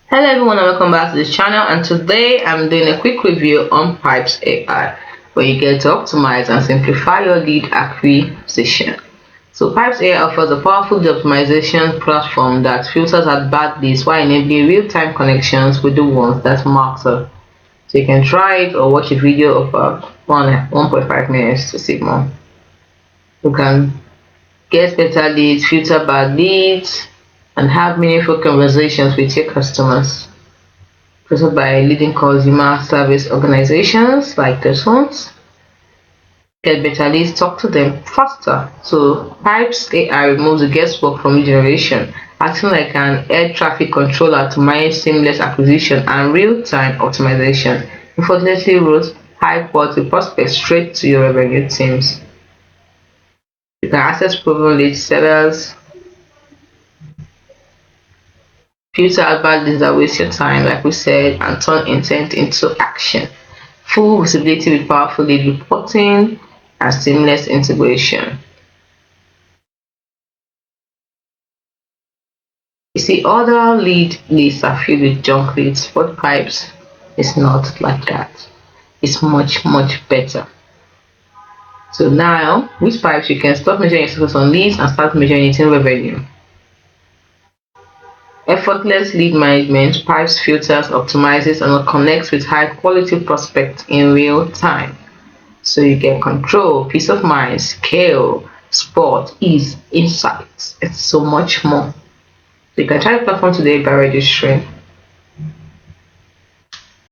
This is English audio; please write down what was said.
Hello everyone and welcome back to the channel, and today I'm doing a quick review on Pipes AI where you get to optimize and simplify your lead acquisition. So Pipes AI offers a powerful lead optimization platform that filters out bad leads while enabling real-time connections with the ones that matter. So you can try it or watch a video of 1.5 minutes to see more. You can get better leads, filter bad leads, and have meaningful conversations with your customers. Presented by leading consumer service organizations like this ones. Get better leads, talk to them faster. So Pipes AI removes the guesswork from lead generation, acting like an air traffic controller to manage seamless acquisition and real-time optimization. Effortlessly routes high-quality prospects straight to your revenue teams. You can access proven lead sellers, filter out bad leads that waste your time, like we said, and turn intent into action. Full visibility with powerful lead reporting and seamless integration. You see, other lead lists are filled with junk leads, but Pipes is not like that. It's much better. So now, with Pipes, you can stop measuring your success on leads and start measuring it in revenue. Effortless lead management. Pipes filters, optimizes, and connects with high quality prospects in real time. So you get control, peace of mind, scale, sport, ease, insights. It's so much more. So you can try the platform today by registering.